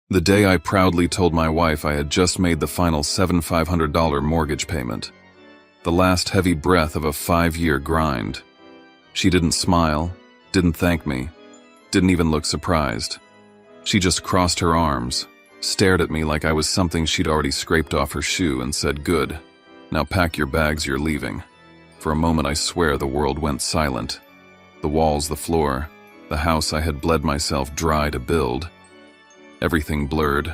The day I proudly told my wife I had just made the final $7,500 mortgage payment. The last heavy breath of a 5-year grind. She didn't smile, didn't thank me, didn't even look surprised. She just crossed her arms, stared at me like I was something she'd already scraped off her shoe and said, "Good. Now pack your bags, you're leaving." For a moment I swear the world went silent. The walls, the floor, the house I had bled myself dry to build. Everything blurred,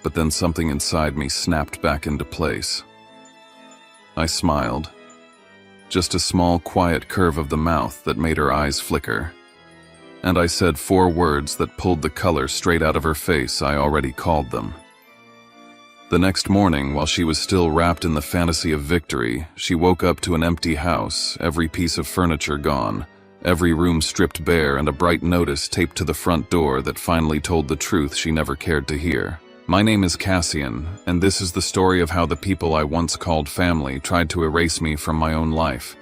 but then something inside me snapped back into place. I smiled. Just a small, quiet curve of the mouth that made her eyes flicker. And I said 4 words that pulled the color straight out of her face. I already called them. The next morning, while she was still wrapped in the fantasy of victory, she woke up to an empty house, every piece of furniture gone, every room stripped bare, and a bright notice taped to the front door that finally told the truth she never cared to hear. My name is Cassian, and this is the story of how the people I once called family tried to erase me from my own life,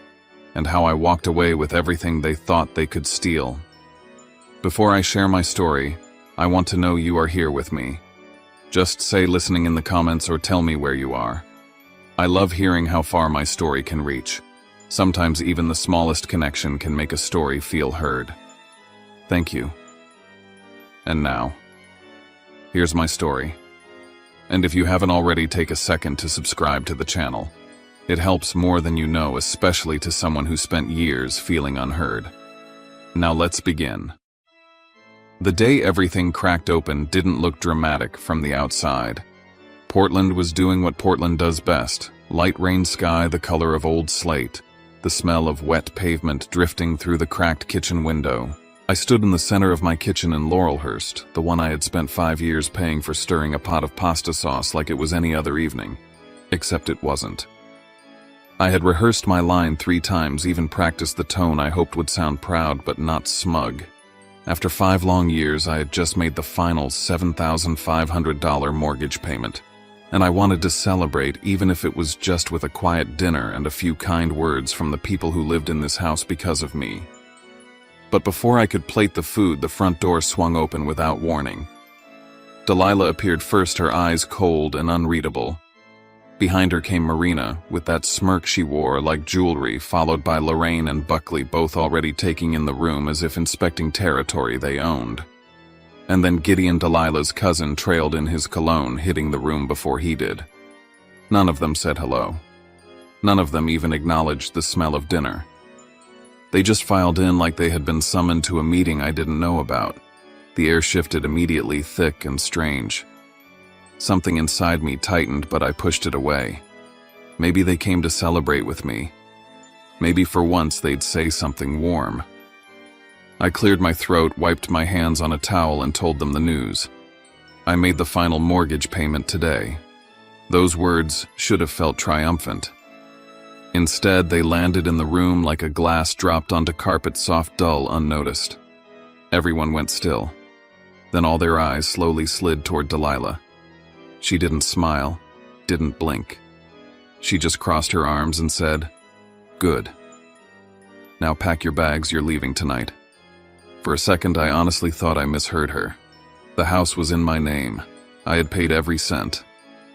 and how I walked away with everything they thought they could steal. Before I share my story, I want to know you are here with me. Just say listening in the comments or tell me where you are. I love hearing how far my story can reach. Sometimes even the smallest connection can make a story feel heard. Thank you. And now, here's my story. And if you haven't already, take a second to subscribe to the channel. It helps more than you know, especially to someone who spent years feeling unheard. Now let's begin. The day everything cracked open didn't look dramatic from the outside. Portland was doing what Portland does best: light rain sky the color of old slate, the smell of wet pavement drifting through the cracked kitchen window. I stood in the center of my kitchen in Laurelhurst, the one I had spent 5 years paying for stirring a pot of pasta sauce like it was any other evening. Except it wasn't. I had rehearsed my line 3 times, even practiced the tone I hoped would sound proud but not smug. After 5 long years, I had just made the final $7,500 mortgage payment, and I wanted to celebrate, even if it was just with a quiet dinner and a few kind words from the people who lived in this house because of me. But before I could plate the food, the front door swung open without warning. Delilah appeared first, her eyes cold and unreadable. Behind her came Marina, with that smirk she wore like jewelry, followed by Lorraine and Buckley, both already taking in the room as if inspecting territory they owned. And then Gideon, Delilah's cousin, trailed in his cologne, hitting the room before he did. None of them said hello. None of them even acknowledged the smell of dinner. They just filed in like they had been summoned to a meeting I didn't know about. The air shifted immediately, thick and strange. Something inside me tightened, but I pushed it away. Maybe they came to celebrate with me. Maybe for once they'd say something warm. I cleared my throat, wiped my hands on a towel, and told them the news. I made the final mortgage payment today. Those words should have felt triumphant. Instead, they landed in the room like a glass dropped onto carpet, soft, dull, unnoticed. Everyone went still. Then all their eyes slowly slid toward Delilah. She didn't smile, didn't blink. She just crossed her arms and said, "Good. Now pack your bags, you're leaving tonight." For a second, I honestly thought I misheard her. The house was in my name. I had paid every cent.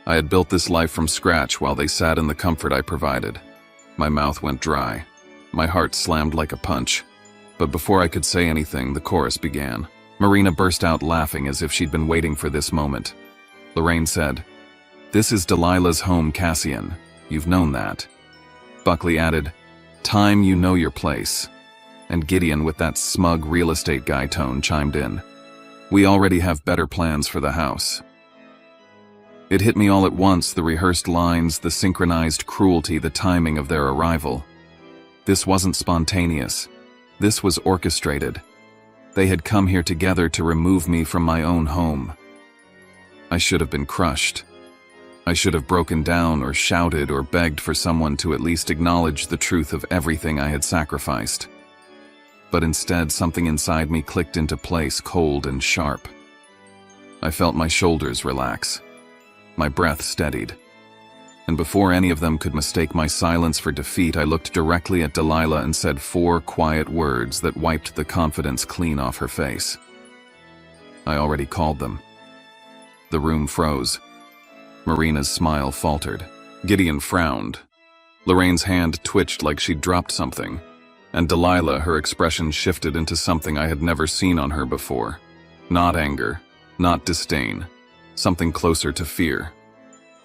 I had built this life from scratch while they sat in the comfort I provided. My mouth went dry. My heart slammed like a punch. But before I could say anything, the chorus began. Marina burst out laughing as if she'd been waiting for this moment. Lorraine said, "This is Delilah's home, Cassian. You've known that." Buckley added, "Time you know your place." And Gideon, with that smug real estate guy tone, chimed in, "We already have better plans for the house." It hit me all at once, the rehearsed lines, the synchronized cruelty, the timing of their arrival. This wasn't spontaneous. This was orchestrated. They had come here together to remove me from my own home. I should have been crushed. I should have broken down or shouted or begged for someone to at least acknowledge the truth of everything I had sacrificed. But instead, something inside me clicked into place, cold and sharp. I felt my shoulders relax. My breath steadied. And before any of them could mistake my silence for defeat, I looked directly at Delilah and said 4 quiet words that wiped the confidence clean off her face. I already called them. The room froze. Marina's smile faltered. Gideon frowned. Lorraine's hand twitched like she'd dropped something. And Delilah, her expression shifted into something I had never seen on her before. Not anger, not disdain, something closer to fear.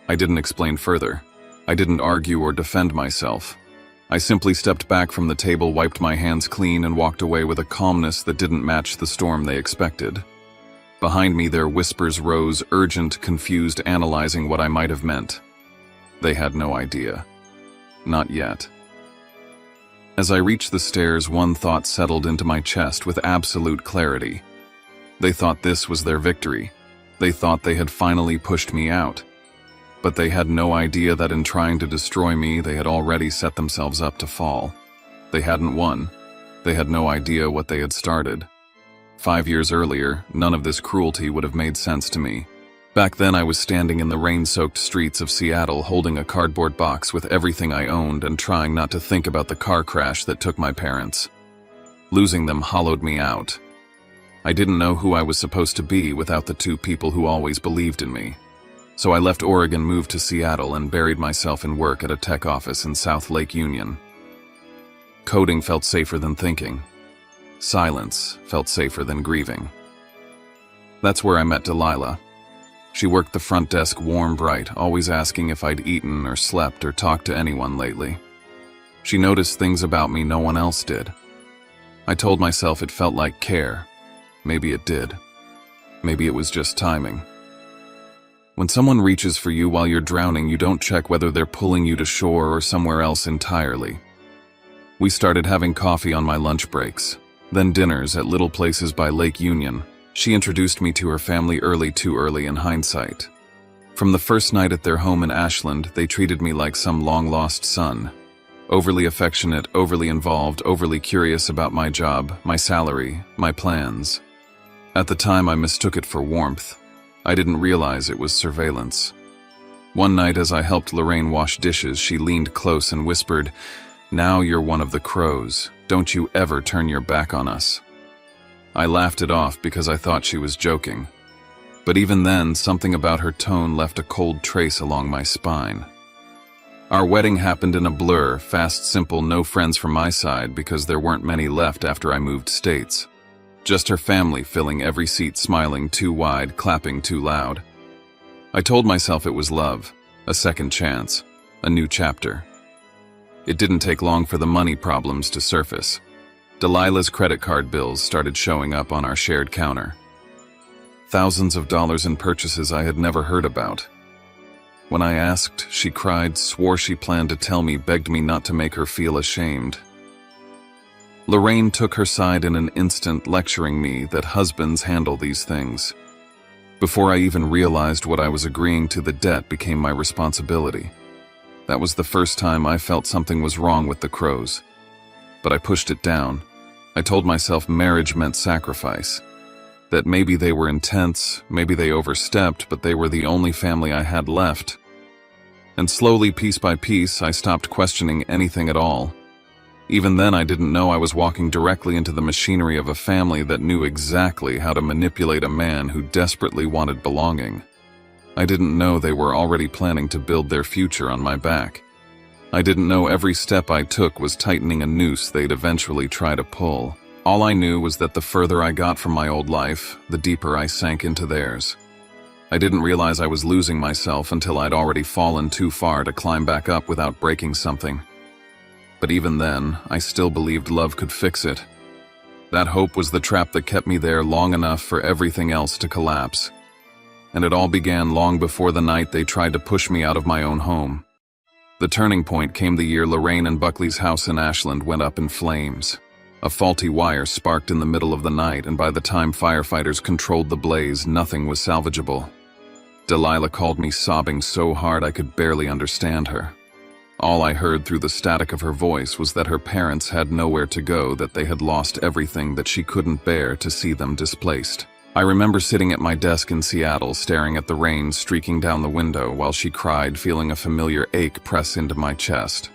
I didn't explain further. I didn't argue or defend myself. I simply stepped back from the table, wiped my hands clean, and walked away with a calmness that didn't match the storm they expected. Behind me, their whispers rose, urgent, confused, analyzing what I might have meant. They had no idea. Not yet. As I reached the stairs, one thought settled into my chest with absolute clarity. They thought this was their victory. They thought they had finally pushed me out. But they had no idea that in trying to destroy me, they had already set themselves up to fall. They hadn't won. They had no idea what they had started. 5 years earlier, none of this cruelty would have made sense to me. Back then, I was standing in the rain-soaked streets of Seattle, holding a cardboard box with everything I owned and trying not to think about the car crash that took my parents. Losing them hollowed me out. I didn't know who I was supposed to be without the two people who always believed in me. So I left Oregon, moved to Seattle, and buried myself in work at a tech office in South Lake Union. Coding felt safer than thinking. Silence felt safer than grieving. That's where I met Delilah. She worked the front desk, warm, bright, always asking if I'd eaten or slept or talked to anyone lately. She noticed things about me no one else did. I told myself it felt like care. Maybe it did. Maybe it was just timing. When someone reaches for you while you're drowning, you don't check whether they're pulling you to shore or somewhere else entirely. We started having coffee on my lunch breaks, then dinners at little places by Lake Union. She introduced me to her family early, too early in hindsight. From the first night at their home in Ashland, they treated me like some long-lost son. Overly affectionate, overly involved, overly curious about my job, my salary, my plans. At the time, I mistook it for warmth. I didn't realize it was surveillance. One night, as I helped Lorraine wash dishes, she leaned close and whispered, "Now you're one of the crows. Don't you ever turn your back on us." I laughed it off because I thought she was joking. But even then, something about her tone left a cold trace along my spine. Our wedding happened in a blur, fast, simple, no friends from my side because there weren't many left after I moved states. Just her family filling every seat, smiling too wide, clapping too loud. I told myself it was love, a second chance, a new chapter. It didn't take long for the money problems to surface. Delilah's credit card bills started showing up on our shared counter. Thousands of dollars in purchases I had never heard about. When I asked, she cried, swore she planned to tell me, begged me not to make her feel ashamed. Lorraine took her side in an instant, lecturing me that husbands handle these things. Before I even realized what I was agreeing to, the debt became my responsibility. That was the first time I felt something was wrong with the crows. But I pushed it down. I told myself marriage meant sacrifice. That maybe they were intense, maybe they overstepped, but they were the only family I had left. And slowly, piece by piece, I stopped questioning anything at all. Even then, I didn't know I was walking directly into the machinery of a family that knew exactly how to manipulate a man who desperately wanted belonging. I didn't know they were already planning to build their future on my back. I didn't know every step I took was tightening a noose they'd eventually try to pull. All I knew was that the further I got from my old life, the deeper I sank into theirs. I didn't realize I was losing myself until I'd already fallen too far to climb back up without breaking something. But even then, I still believed love could fix it. That hope was the trap that kept me there long enough for everything else to collapse. And it all began long before the night they tried to push me out of my own home. The turning point came the year Lorraine and Buckley's house in Ashland went up in flames. A faulty wire sparked in the middle of the night, and by the time firefighters controlled the blaze, nothing was salvageable. Delilah called me, sobbing so hard I could barely understand her. All I heard through the static of her voice was that her parents had nowhere to go, that they had lost everything, that she couldn't bear to see them displaced. I remember sitting at my desk in Seattle, staring at the rain streaking down the window while she cried, feeling a familiar ache press into my chest.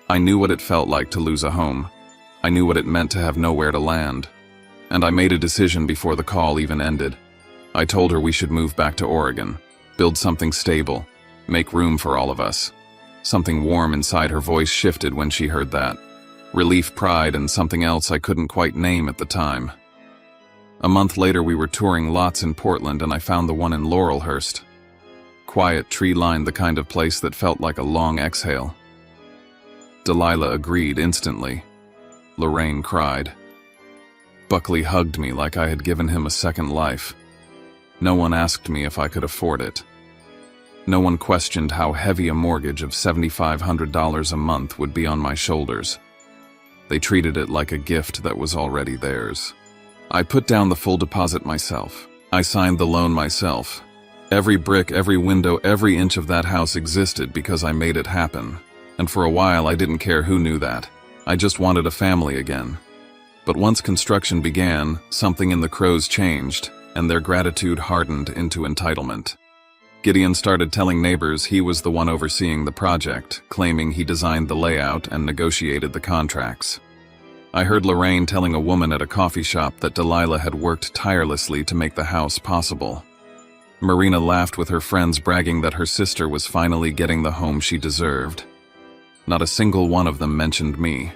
I knew what it felt like to lose a home. I knew what it meant to have nowhere to land. And I made a decision before the call even ended. I told her we should move back to Oregon, build something stable, make room for all of us. Something warm inside her voice shifted when she heard that. Relief, pride, and something else I couldn't quite name at the time. A month later, we were touring lots in Portland, and I found the one in Laurelhurst. Quiet, tree-lined, the kind of place that felt like a long exhale. Delilah agreed instantly. Lorraine cried. Buckley hugged me like I had given him a second life. No one asked me if I could afford it. No one questioned how heavy a mortgage of $7,500 a month would be on my shoulders. They treated it like a gift that was already theirs. I put down the full deposit myself. I signed the loan myself. Every brick, every window, every inch of that house existed because I made it happen. And for a while, I didn't care who knew that. I just wanted a family again. But once construction began, something in the Crows changed, and their gratitude hardened into entitlement. Gideon started telling neighbors he was the one overseeing the project, claiming he designed the layout and negotiated the contracts. I heard Lorraine telling a woman at a coffee shop that Delilah had worked tirelessly to make the house possible. Marina laughed with her friends, bragging that her sister was finally getting the home she deserved. Not a single one of them mentioned me.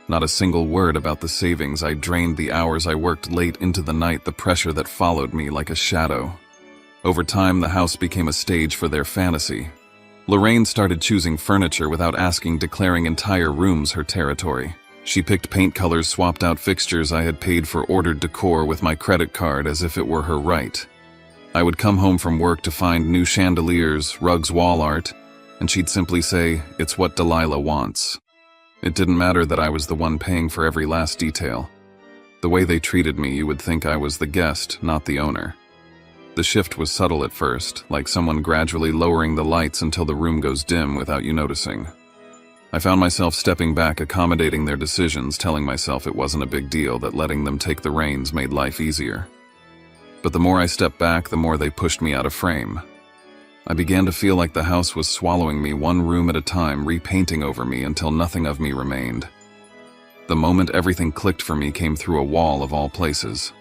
Not a single word about the savings I drained, the hours I worked late into the night, the pressure that followed me like a shadow. Over time, the house became a stage for their fantasy. Lorraine started choosing furniture without asking, declaring entire rooms her territory. She picked paint colors, swapped out fixtures I had paid for, ordered decor with my credit card as if it were her right. I would come home from work to find new chandeliers, rugs, wall art, and she'd simply say, "It's what Delilah wants." It didn't matter that I was the one paying for every last detail. The way they treated me, you would think I was the guest, not the owner. The shift was subtle at first, like someone gradually lowering the lights until the room goes dim without you noticing. I found myself stepping back, accommodating their decisions, telling myself it wasn't a big deal, that letting them take the reins made life easier. But the more I stepped back, the more they pushed me out of frame. I began to feel like the house was swallowing me, one room at a time, repainting over me until nothing of me remained. The moment everything clicked for me came through a wall of all places.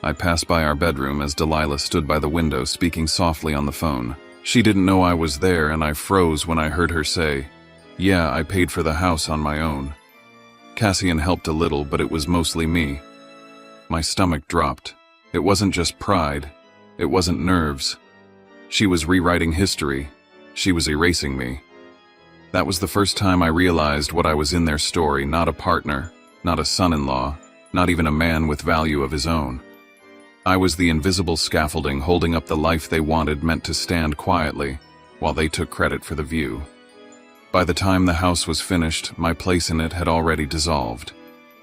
I passed by our bedroom as Delilah stood by the window, speaking softly on the phone. She didn't know I was there, and I froze when I heard her say, "Yeah, I paid for the house on my own." Cassian helped a little, but it was mostly me. My stomach dropped. It wasn't just pride. It wasn't nerves. She was rewriting history. She was erasing me. That was the first time I realized what I was in their story, not a partner, not a son-in-law, not even a man with value of his own. I was the invisible scaffolding holding up the life they wanted, meant to stand quietly, while they took credit for the view. By the time the house was finished, my place in it had already dissolved.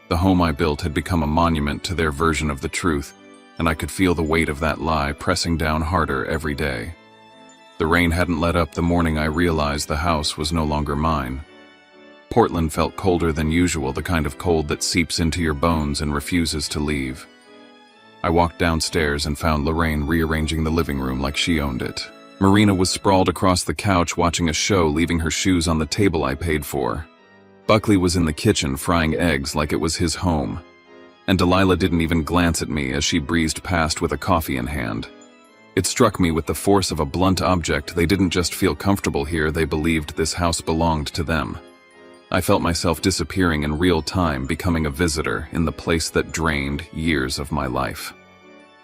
The home I built had become a monument to their version of the truth, and I could feel the weight of that lie pressing down harder every day. The rain hadn't let up the morning I realized the house was no longer mine. Portland felt colder than usual, the kind of cold that seeps into your bones and refuses to leave. I walked downstairs and found Lorraine rearranging the living room like she owned it. Marina was sprawled across the couch watching a show, leaving her shoes on the table I paid for. Buckley was in the kitchen frying eggs like it was his home. And Delilah didn't even glance at me as she breezed past with a coffee in hand. It struck me with the force of a blunt object. They didn't just feel comfortable here, they believed this house belonged to them. I felt myself disappearing in real time, becoming a visitor in the place that drained years of my life.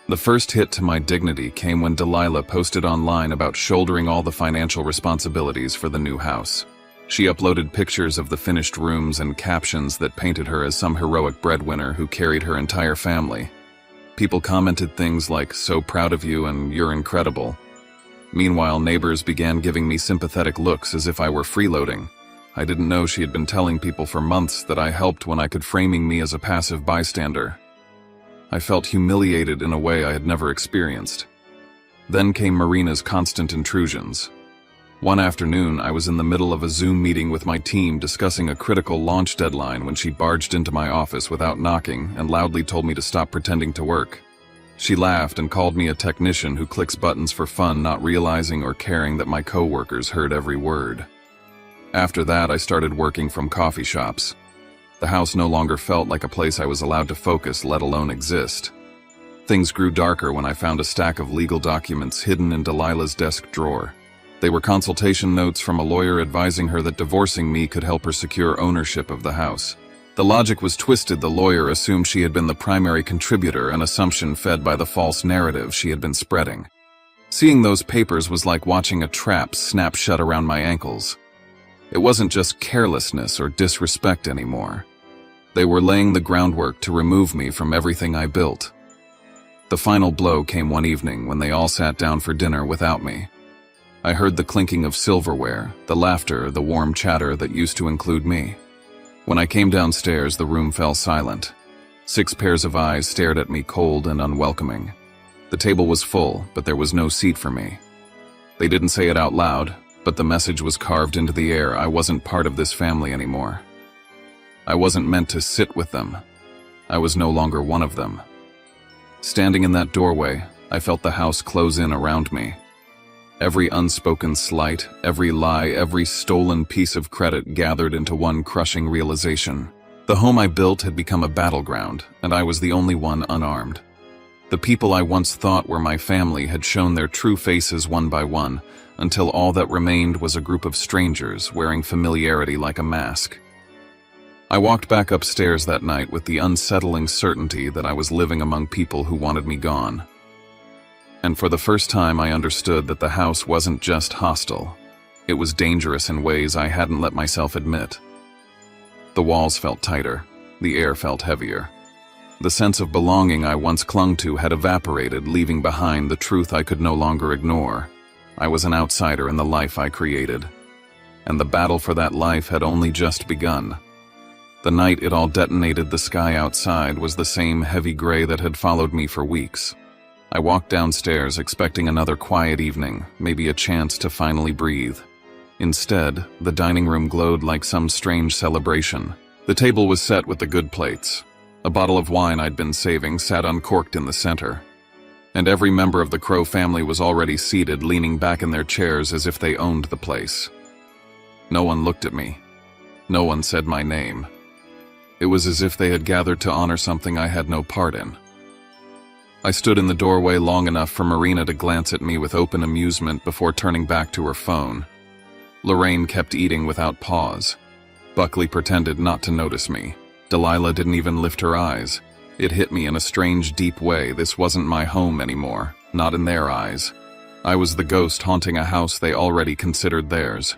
The first hit to my dignity came when Delilah posted online about shouldering all the financial responsibilities for the new house. She uploaded pictures of the finished rooms and captions that painted her as some heroic breadwinner who carried her entire family. People commented things like, "So proud of you," and "You're incredible." Meanwhile, neighbors began giving me sympathetic looks as if I were freeloading. I didn't know she had been telling people for months that I helped when I could, framing me as a passive bystander. I felt humiliated in a way I had never experienced. Then came Marina's constant intrusions. One afternoon, I was in the middle of a Zoom meeting with my team discussing a critical launch deadline when she barged into my office without knocking and loudly told me to stop pretending to work. She laughed and called me a technician who clicks buttons for fun, not realizing or caring that my coworkers heard every word. After that, I started working from coffee shops. The house no longer felt like a place I was allowed to focus, let alone exist. Things grew darker when I found a stack of legal documents hidden in Delilah's desk drawer. They were consultation notes from a lawyer advising her that divorcing me could help her secure ownership of the house. The logic was twisted. The lawyer assumed she had been the primary contributor, an assumption fed by the false narrative she had been spreading. Seeing those papers was like watching a trap snap shut around my ankles. It wasn't just carelessness or disrespect anymore. They were laying the groundwork to remove me from everything I built. The final blow came one evening when they all sat down for dinner without me. I heard the clinking of silverware, the laughter, the warm chatter that used to include me. When I came downstairs, the room fell silent. 6 pairs of eyes stared at me, cold and unwelcoming. The table was full, but there was no seat for me. They didn't say it out loud, but the message was carved into the air. I wasn't part of this family anymore. I wasn't meant to sit with them. I was no longer one of them. Standing in that doorway, I felt the house close in around me. Every unspoken slight, every lie, every stolen piece of credit gathered into one crushing realization. The home I built had become a battleground, and I was the only one unarmed. The people I once thought were my family had shown their true faces one by one, until all that remained was a group of strangers wearing familiarity like a mask. I walked back upstairs that night with the unsettling certainty that I was living among people who wanted me gone. And for the first time, I understood that the house wasn't just hostile. It was dangerous in ways I hadn't let myself admit. The walls felt tighter. The air felt heavier. The sense of belonging I once clung to had evaporated, leaving behind the truth I could no longer ignore. I was an outsider in the life I created. And the battle for that life had only just begun. The night it all detonated, the sky outside was the same heavy gray that had followed me for weeks. I walked downstairs expecting another quiet evening, maybe a chance to finally breathe. Instead, the dining room glowed like some strange celebration. The table was set with the good plates. A bottle of wine I'd been saving sat uncorked in the center. And every member of the Crow family was already seated, leaning back in their chairs as if they owned the place. No one looked at me. No one said my name. It was as if they had gathered to honor something I had no part in. I stood in the doorway long enough for Marina to glance at me with open amusement before turning back to her phone. Lorraine kept eating without pause. Buckley pretended not to notice me. Delilah didn't even lift her eyes. It hit me in a strange, deep way. This wasn't my home anymore, not in their eyes. I was the ghost haunting a house they already considered theirs.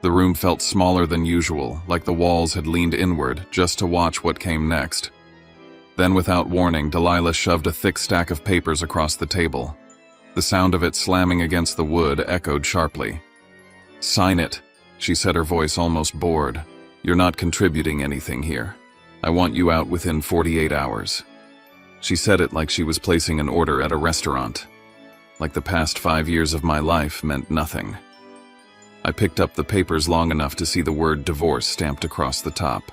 The room felt smaller than usual, like the walls had leaned inward just to watch what came next. Then, without warning, Delilah shoved a thick stack of papers across the table. The sound of it slamming against the wood echoed sharply. "Sign it," she said, her voice almost bored. "You're not contributing anything here. I want you out within 48 hours. She said it like she was placing an order at a restaurant. Like the past 5 years of my life meant nothing. I picked up the papers long enough to see the word divorce stamped across the top.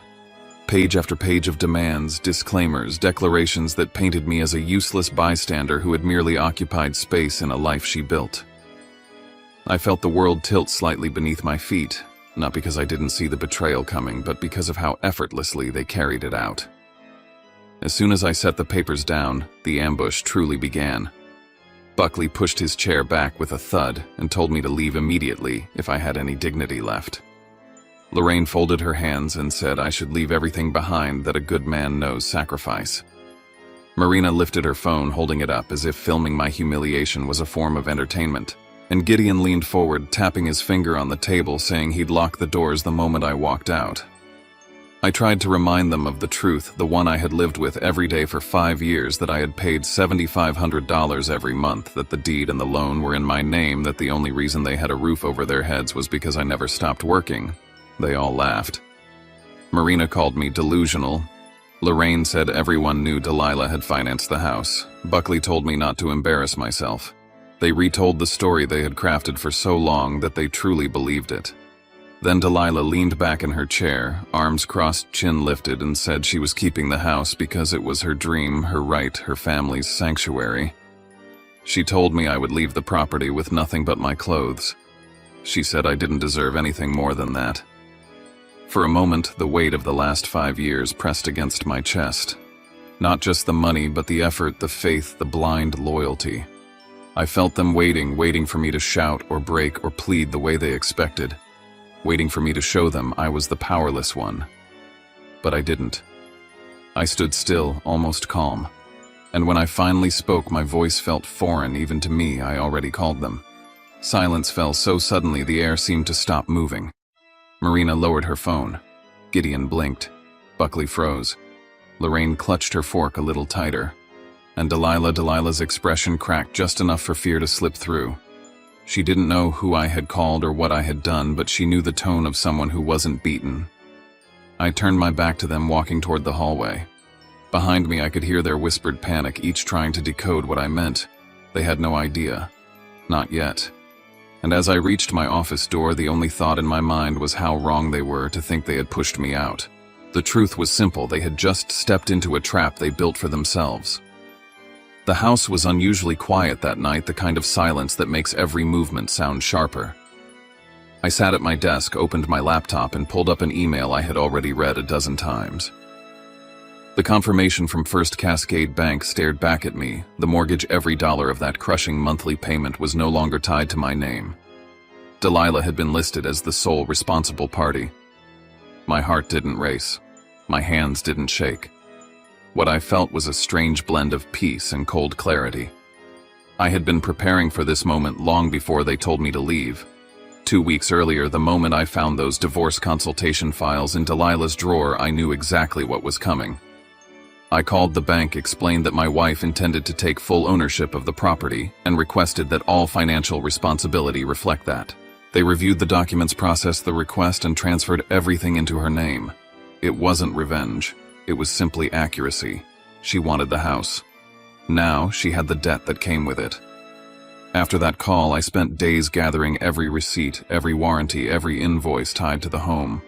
Page after page of demands, disclaimers, declarations that painted me as a useless bystander who had merely occupied space in a life she built. I felt the world tilt slightly beneath my feet, not because I didn't see the betrayal coming, but because of how effortlessly they carried it out. As soon as I set the papers down, the ambush truly began. Buckley pushed his chair back with a thud and told me to leave immediately if I had any dignity left. Lorraine folded her hands and said I should leave everything behind, that a good man knows sacrifice. Marina lifted her phone, holding it up as if filming my humiliation was a form of entertainment. And Gideon leaned forward, tapping his finger on the table, saying he'd lock the doors the moment I walked out. I tried to remind them of the truth, the one I had lived with every day for 5 years, that I had paid $7,500 every month, that the deed and the loan were in my name, that the only reason they had a roof over their heads was because I never stopped working. They all laughed. Marina called me delusional. Lorraine said everyone knew Delilah had financed the house. Buckley told me not to embarrass myself. They retold the story they had crafted for so long that they truly believed it. Then Delilah leaned back in her chair, arms crossed, chin lifted, and said she was keeping the house because it was her dream, her right, her family's sanctuary. She told me I would leave the property with nothing but my clothes. She said I didn't deserve anything more than that. For a moment, the weight of the last 5 years pressed against my chest. Not just the money, but the effort, the faith, the blind loyalty. I felt them waiting for me to shout or break or plead the way they expected, waiting for me to show them I was the powerless one. But I didn't. I stood still, almost calm. And when I finally spoke, my voice felt foreign even to me. I already called them. Silence fell so suddenly the air seemed to stop moving. Marina lowered her phone. Gideon blinked. Buckley froze. Lorraine clutched her fork a little tighter. And Delilah's expression cracked just enough for fear to slip through. She didn't know who I had called or what I had done, but she knew the tone of someone who wasn't beaten. I turned my back to them, walking toward the hallway. Behind me, I could hear their whispered panic, each trying to decode what I meant. They had no idea. Not yet. And as I reached my office door, the only thought in my mind was how wrong they were to think they had pushed me out. The truth was simple. They had just stepped into a trap they built for themselves. The house was unusually quiet that night, the kind of silence that makes every movement sound sharper. I sat at my desk, opened my laptop, and pulled up an email I had already read a dozen times. The confirmation from First Cascade Bank stared back at me. The mortgage, every dollar of that crushing monthly payment, was no longer tied to my name. Delilah had been listed as the sole responsible party. My heart didn't race. My hands didn't shake. What I felt was a strange blend of peace and cold clarity. I had been preparing for this moment long before they told me to leave. 2 weeks earlier, the moment I found those divorce consultation files in Delilah's drawer, I knew exactly what was coming. I called the bank, explained that my wife intended to take full ownership of the property, and requested that all financial responsibility reflect that. They reviewed the documents, processed the request, and transferred everything into her name. It wasn't revenge. It was simply accuracy. She wanted the house. Now she had the debt that came with it. After that call, I spent days gathering every receipt, every warranty, every invoice tied to the home.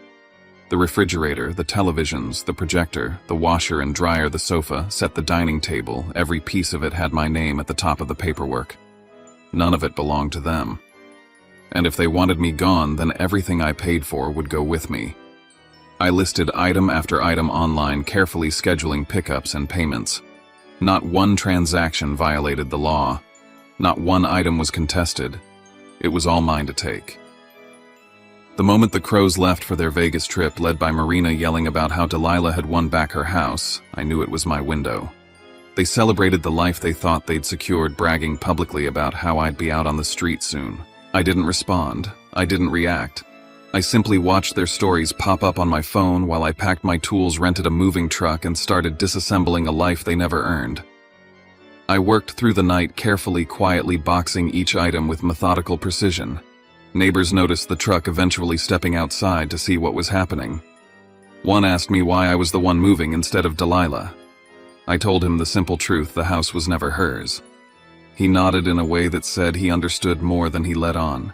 The refrigerator, the televisions, the projector, the washer and dryer, the sofa, set the dining table, every piece of it had my name at the top of the paperwork. None of it belonged to them. And if they wanted me gone, then everything I paid for would go with me. I listed item after item online, carefully scheduling pickups and payments. Not one transaction violated the law. Not one item was contested. It was all mine to take. The moment the Crows left for their Vegas trip, led by Marina yelling about how Delilah had won back her house, I knew it was my window. They celebrated the life they thought they'd secured, bragging publicly about how I'd be out on the street soon. I didn't respond. I didn't react. I simply watched their stories pop up on my phone while I packed my tools, rented a moving truck, and started disassembling a life they never earned. I worked through the night, carefully, quietly boxing each item with methodical precision. Neighbors noticed the truck, eventually stepping outside to see what was happening. One asked me why I was the one moving instead of Delilah. I told him the simple truth: the house was never hers. He nodded in a way that said he understood more than he let on.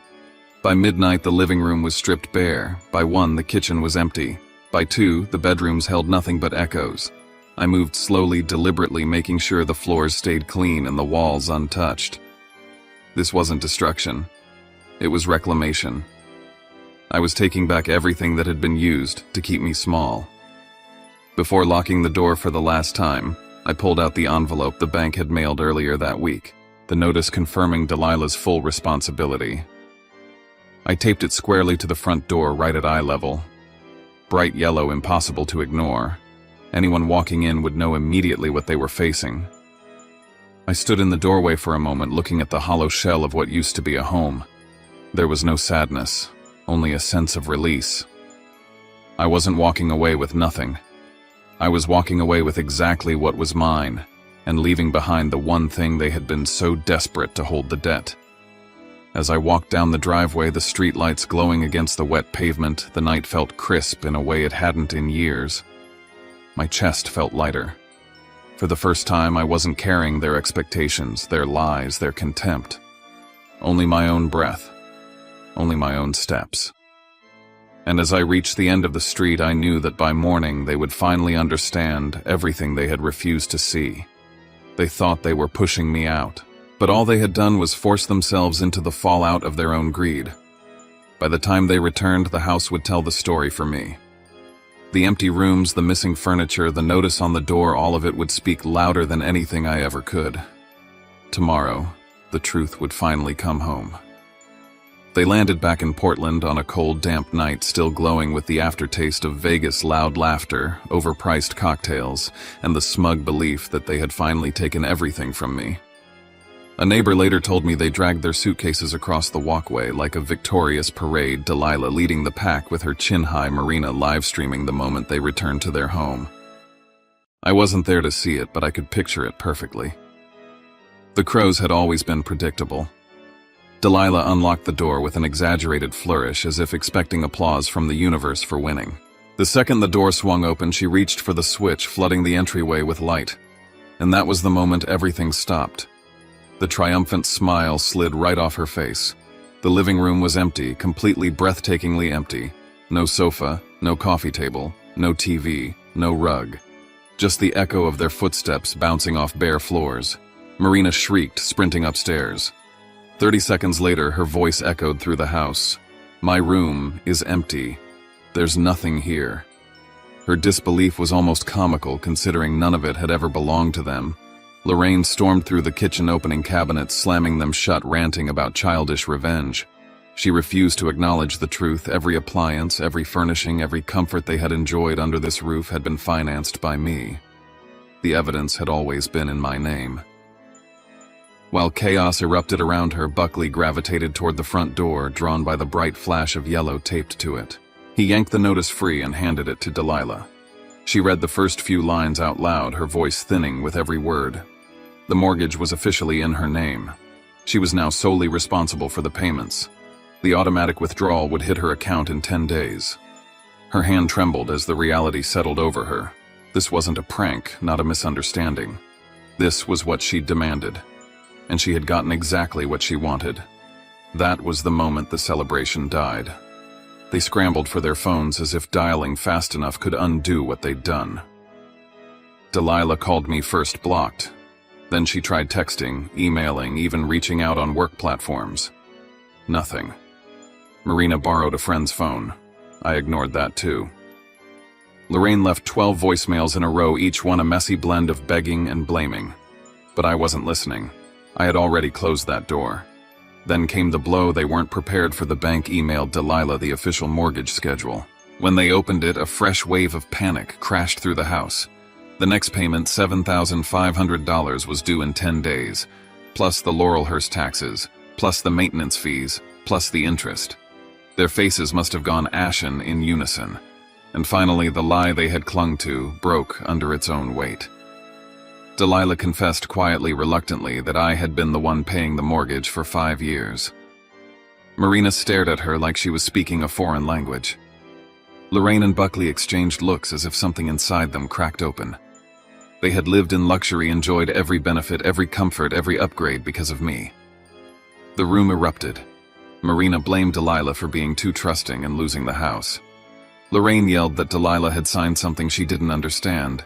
By midnight, the living room was stripped bare. By 1, the kitchen was empty. By 2, the bedrooms held nothing but echoes. I moved slowly, deliberately, making sure the floors stayed clean and the walls untouched. This wasn't destruction. It was reclamation. I was taking back everything that had been used to keep me small. Before locking the door for the last time, I pulled out the envelope the bank had mailed earlier that week, the notice confirming Delilah's full responsibility. I taped it squarely to the front door, right at eye level. Bright yellow, impossible to ignore. Anyone walking in would know immediately what they were facing. I stood in the doorway for a moment, looking at the hollow shell of what used to be a home. There was no sadness, only a sense of release. I wasn't walking away with nothing. I was walking away with exactly what was mine, and leaving behind the one thing they had been so desperate to hold: the debt. As I walked down the driveway, the streetlights glowing against the wet pavement, the night felt crisp in a way it hadn't in years. My chest felt lighter. For the first time, I wasn't carrying their expectations, their lies, their contempt. Only my own breath. Only my own steps. And as I reached the end of the street, I knew that by morning they would finally understand everything they had refused to see. They thought they were pushing me out, but all they had done was force themselves into the fallout of their own greed. By the time they returned, the house would tell the story for me. The empty rooms, the missing furniture, the notice on the door, all of it would speak louder than anything I ever could. Tomorrow, the truth would finally come home. They landed back in Portland on a cold, damp night, still glowing with the aftertaste of Vegas loud laughter, overpriced cocktails, and the smug belief that they had finally taken everything from me. A neighbor later told me they dragged their suitcases across the walkway like a victorious parade, Delilah leading the pack with her chin-high, Marina live-streaming the moment they returned to their home. I wasn't there to see it, but I could picture it perfectly. The crows had always been predictable. Delilah unlocked the door with an exaggerated flourish, as if expecting applause from the universe for winning. The second the door swung open, she reached for the switch, flooding the entryway with light. And that was the moment everything stopped. The triumphant smile slid right off her face. The living room was empty, completely breathtakingly empty. No sofa, no coffee table, no TV, no rug. Just the echo of their footsteps bouncing off bare floors. Marina shrieked, sprinting upstairs. 30 seconds later, her voice echoed through the house. "My room is empty. There's nothing here." Her disbelief was almost comical, considering none of it had ever belonged to them. Lorraine stormed through the kitchen, opening cabinets, slamming them shut, ranting about childish revenge. She refused to acknowledge the truth. Every appliance, every furnishing, every comfort they had enjoyed under this roof had been financed by me. The evidence had always been in my name. While chaos erupted around her, Buckley gravitated toward the front door, drawn by the bright flash of yellow taped to it. He yanked the notice free and handed it to Delilah. She read the first few lines out loud, her voice thinning with every word. The mortgage was officially in her name. She was now solely responsible for the payments. The automatic withdrawal would hit her account in 10 days. Her hand trembled as the reality settled over her. This wasn't a prank, not a misunderstanding. This was what she'd demanded. And she had gotten exactly what she wanted. That was the moment the celebration died. They scrambled for their phones as if dialing fast enough could undo what they'd done. Delilah called me first, blocked. Then she tried texting, emailing, even reaching out on work platforms. Nothing. Marina borrowed a friend's phone. I ignored that too. Lorraine left 12 voicemails in a row, each one a messy blend of begging and blaming. But I wasn't listening. I had already closed that door. Then came the blow. They weren't prepared for. The bank emailed Delilah the official mortgage schedule. When they opened it, a fresh wave of panic crashed through the house. The next payment, $7,500, was due in 10 days, plus the Laurelhurst taxes, plus the maintenance fees, plus the interest. Their faces must have gone ashen in unison. And finally, the lie they had clung to broke under its own weight. Delilah confessed quietly, reluctantly, that I had been the one paying the mortgage for 5 years. Marina stared at her like she was speaking a foreign language. Lorraine and Buckley exchanged looks as if something inside them cracked open. They had lived in luxury, enjoyed every benefit, every comfort, every upgrade because of me. The room erupted. Marina blamed Delilah for being too trusting and losing the house. Lorraine yelled that Delilah had signed something she didn't understand.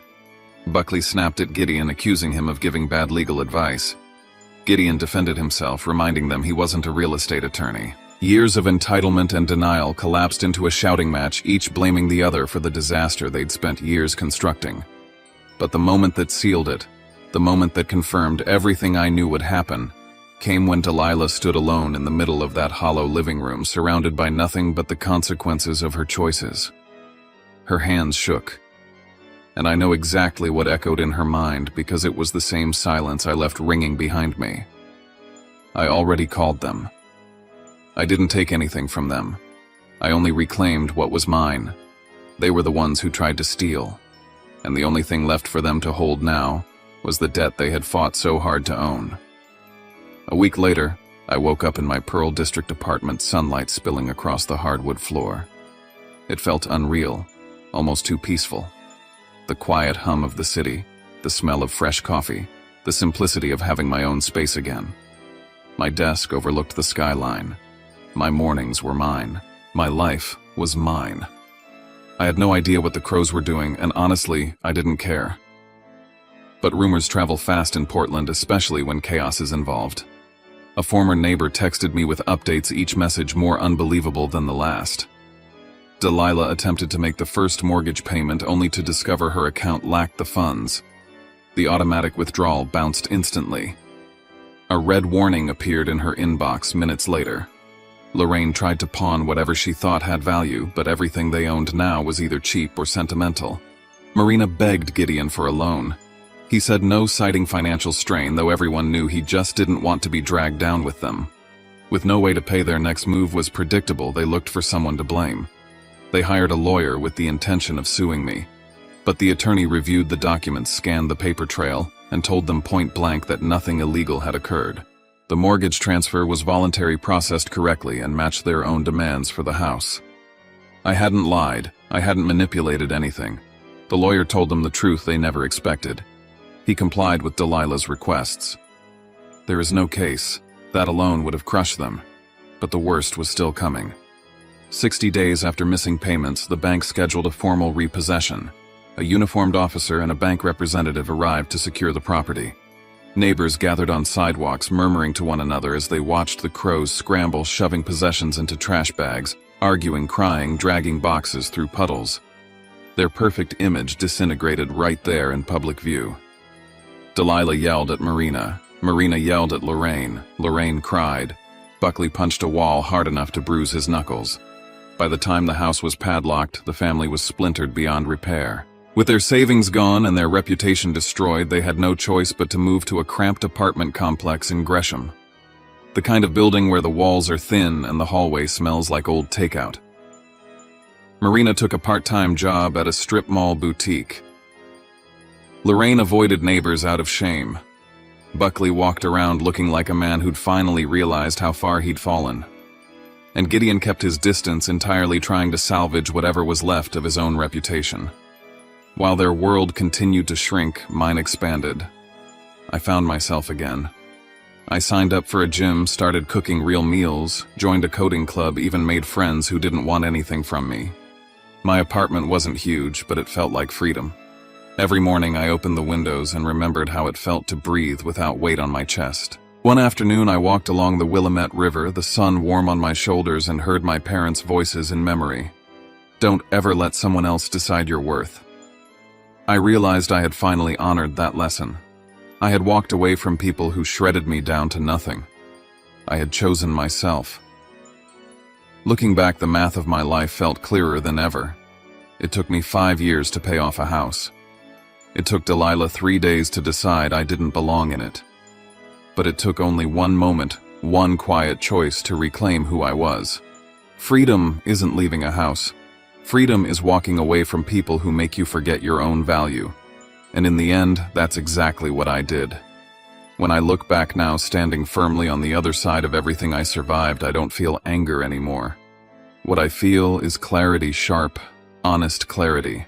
Buckley snapped at Gideon, accusing him of giving bad legal advice. Gideon defended himself, reminding them he wasn't a real estate attorney. Years of entitlement and denial collapsed into a shouting match, each blaming the other for the disaster they'd spent years constructing. But the moment that sealed it, the moment that confirmed everything I knew would happen, came when Delilah stood alone in the middle of that hollow living room, surrounded by nothing but the consequences of her choices. Her hands shook. And I know exactly what echoed in her mind, because it was the same silence I left ringing behind me. I already called them. I didn't take anything from them. I only reclaimed what was mine. They were the ones who tried to steal. And the only thing left for them to hold now was the debt they had fought so hard to own. A week later, I woke up in my Pearl District apartment, sunlight spilling across the hardwood floor. It felt unreal, almost too peaceful. The quiet hum of the city, the smell of fresh coffee, the simplicity of having my own space again. My desk overlooked the skyline. My mornings were mine. My life was mine. I had no idea what the crows were doing, and honestly, I didn't care. But rumors travel fast in Portland, especially when chaos is involved. A former neighbor texted me with updates, each message more unbelievable than the last. Delilah attempted to make the first mortgage payment only to discover her account lacked the funds. The automatic withdrawal bounced instantly. A red warning appeared in her inbox minutes later. Lorraine tried to pawn whatever she thought had value, but everything they owned now was either cheap or sentimental. Marina begged Gideon for a loan. He said no, citing financial strain, though everyone knew he just didn't want to be dragged down with them. With no way to pay, their next move was predictable. They looked for someone to blame. They hired a lawyer with the intention of suing me. But the attorney reviewed the documents, scanned the paper trail, and told them point blank that nothing illegal had occurred. The mortgage transfer was voluntary, processed correctly, and matched their own demands for the house. I hadn't lied. I hadn't manipulated anything. The lawyer told them the truth they never expected. He complied with Delilah's requests. There is no case. That alone would have crushed them. But the worst was still coming. 60 days after missing payments, the bank scheduled a formal repossession. A uniformed officer and a bank representative arrived to secure the property. Neighbors gathered on sidewalks, murmuring to one another as they watched the crows scramble, shoving possessions into trash bags, arguing, crying, dragging boxes through puddles. Their perfect image disintegrated right there in public view. Delilah yelled at Marina. Marina yelled at Lorraine. Lorraine cried. Buckley punched a wall hard enough to bruise his knuckles. By the time the house was padlocked, the family was splintered beyond repair. With their savings gone and their reputation destroyed, they had no choice but to move to a cramped apartment complex in Gresham. The kind of building where the walls are thin and the hallway smells like old takeout. Marina took a part-time job at a strip mall boutique. Lorraine avoided neighbors out of shame. Buckley walked around looking like a man who'd finally realized how far he'd fallen. And Gideon kept his distance, entirely trying to salvage whatever was left of his own reputation. While their world continued to shrink, mine expanded. I found myself again. I signed up for a gym, started cooking real meals, joined a coding club, even made friends who didn't want anything from me. My apartment wasn't huge, but it felt like freedom. Every morning I opened the windows and remembered how it felt to breathe without weight on my chest. One afternoon I walked along the Willamette River, the sun warm on my shoulders, and heard my parents' voices in memory. Don't ever let someone else decide your worth. I realized I had finally honored that lesson. I had walked away from people who shredded me down to nothing. I had chosen myself. Looking back, the math of my life felt clearer than ever. It took me 5 years to pay off a house. It took Delilah 3 days to decide I didn't belong in it. But it took only one moment, one quiet choice to reclaim who I was. Freedom isn't leaving a house. Freedom is walking away from people who make you forget your own value. And in the end, that's exactly what I did. When I look back now, standing firmly on the other side of everything I survived, I don't feel anger anymore. What I feel is clarity, sharp, honest clarity.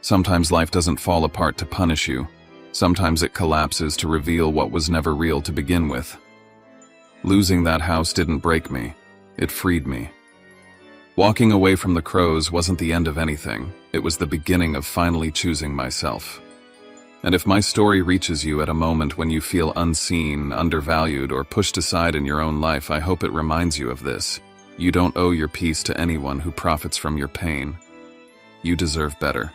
Sometimes life doesn't fall apart to punish you. Sometimes it collapses to reveal what was never real to begin with. Losing that house didn't break me. It freed me. Walking away from the crows wasn't the end of anything. It was the beginning of finally choosing myself. And if my story reaches you at a moment when you feel unseen, undervalued, or pushed aside in your own life, I hope it reminds you of this. You don't owe your peace to anyone who profits from your pain. You deserve better.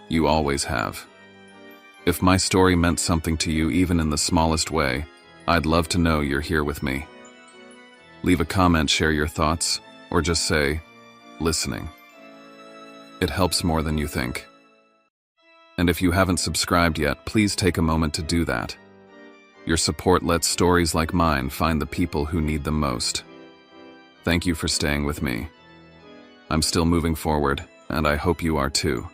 You always have. If my story meant something to you, even in the smallest way, I'd love to know you're here with me. Leave a comment, share your thoughts, or just say, listening. It helps more than you think. And if you haven't subscribed yet, please take a moment to do that. Your support lets stories like mine find the people who need them most. Thank you for staying with me. I'm still moving forward, and I hope you are too.